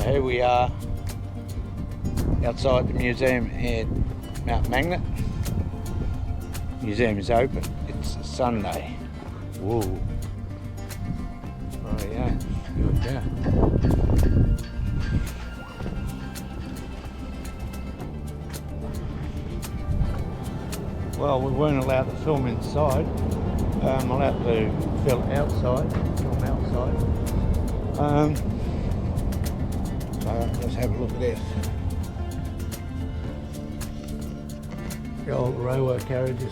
Here we are outside the museum at Mount Magnet. Museum is open. It's a Sunday. Whoa. Oh yeah, here we go. Well, we weren't allowed to film inside. Allowed to film outside. So let's have a look at this. The old railway carriages.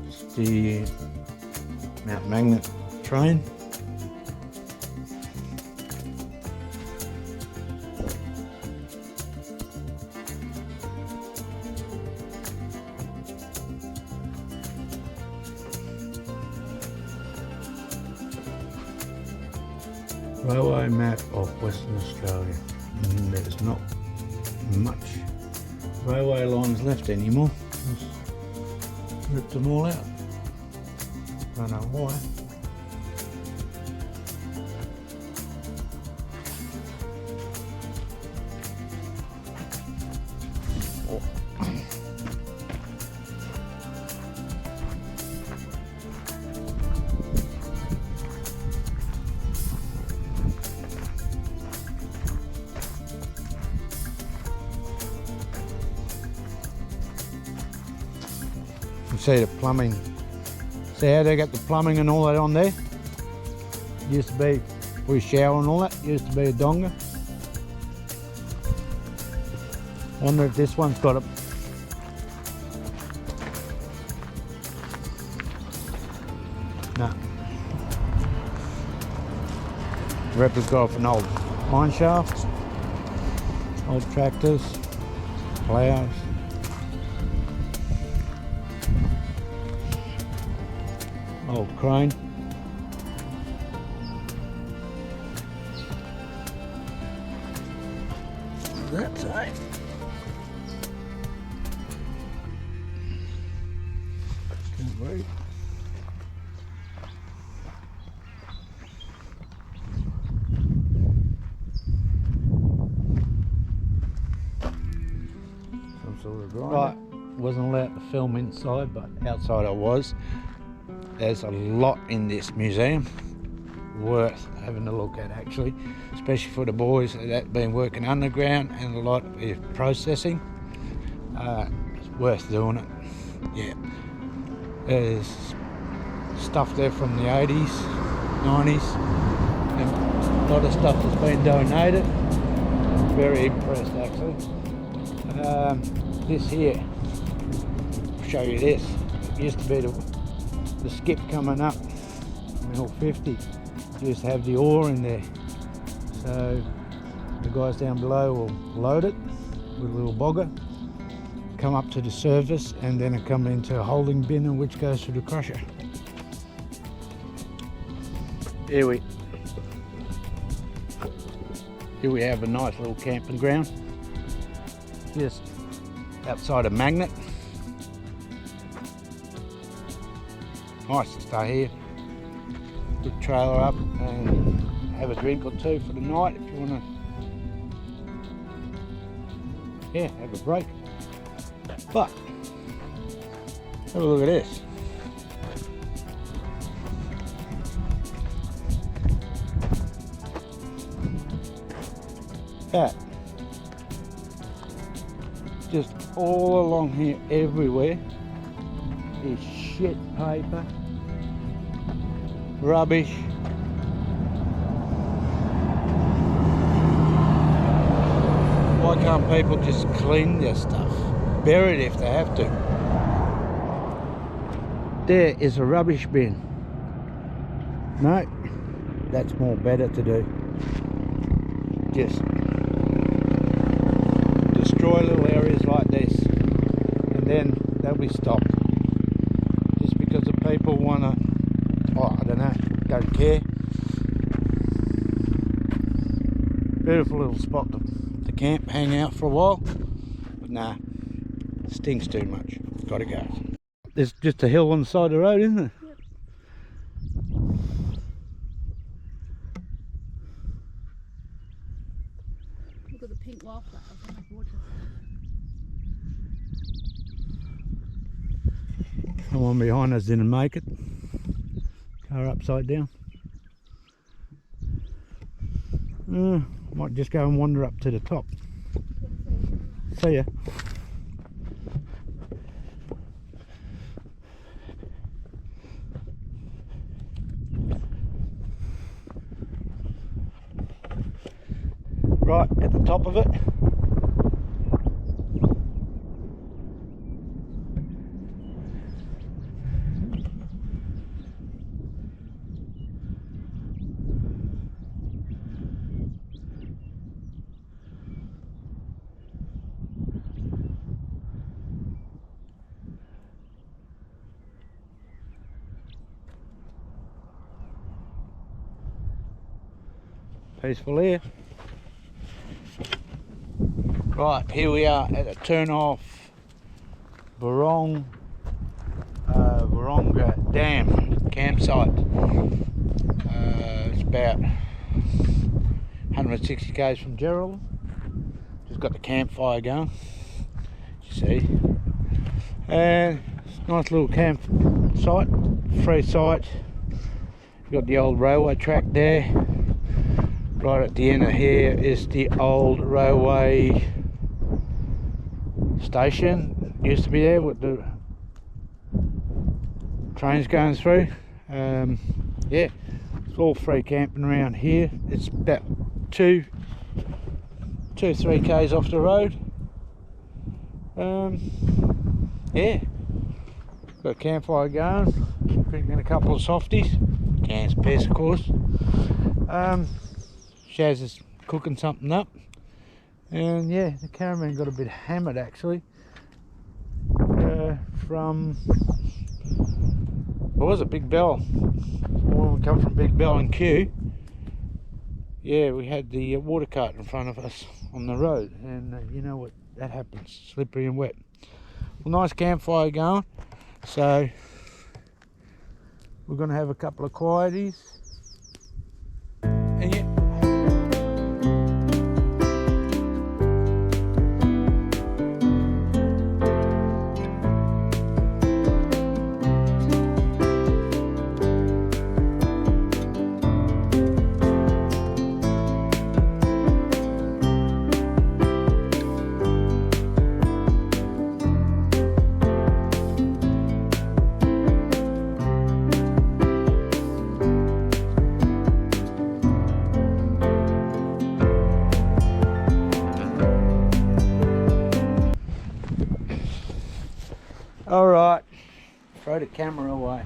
It's the Mount Magnet train. Railway map of Western Australia. There's not much railway lines left anymore. Just ripped them all out. Don't know why. You see the plumbing. See how they got the plumbing and all that on there? Used to be for a shower and all that. Used to be a donga. Wonder if this one's got it. No. Replica of an old mine shaft. Old tractors. Plows. Old crane. That's it. Can't wait. Some sort of grinder. Right, wasn't allowed to film inside, but outside I was. There's a lot in this museum, worth having a look at actually, especially for the boys that have been working underground and a lot of processing. It's worth doing it, yeah. There's stuff there from the 80s, 90s, and a lot of stuff that's been donated. Very impressed actually. This here, I'll show you this. It used to be the skip coming up, middle 50, used to have the ore in there, so the guys down below will load it with a little bogger, come up to the surface, and then it comes into a holding bin which goes to the crusher. Here we have a nice little camping ground just outside of Magnet. Nice to stay here, put the trailer up and have a drink or two for the night if you want to, yeah, have a break. But have a look at this. That just all along here everywhere is shit paper, rubbish, why can't people just clean their stuff, bury it if they have to? There is a rubbish bin. No, that's more better to do. Just destroy little areas like this and then they'll be stopped. Because the people want to, oh, I don't know, don't care. Beautiful little spot to the camp, hang out for a while. But nah, stinks too much. Gotta go. There's just a hill on the side of the road, isn't there? Yep. Look at the pink wildflowers on the gorgeous. Someone behind us didn't make it. Car upside down. Might just go and wander up to the top. See ya. Right at the top of it. Peaceful here. Right, here we are at a turn off Waronga Dam campsite. It's about 160 k's from Gerald. Just got the campfire going, you see. And it's a nice little campsite, free site. You've got the old railway track there. Right at the end of here is the old railway station. Used to be there with the trains going through. Yeah, it's all free camping around here. It's about 3 k's off the road. Yeah, got a campfire going, drinking a couple of softies, cans of piss of course. Shazz is cooking something up, and yeah, the caravan got a bit hammered actually. From, what was it, Big Bell? When we come from Big Bell and Kew, yeah, we had the water cart in front of us on the road, and you know what, that happens, slippery and wet. Well, nice campfire going, so we're going to have a couple of quieties. And yeah. All right, throw the camera away.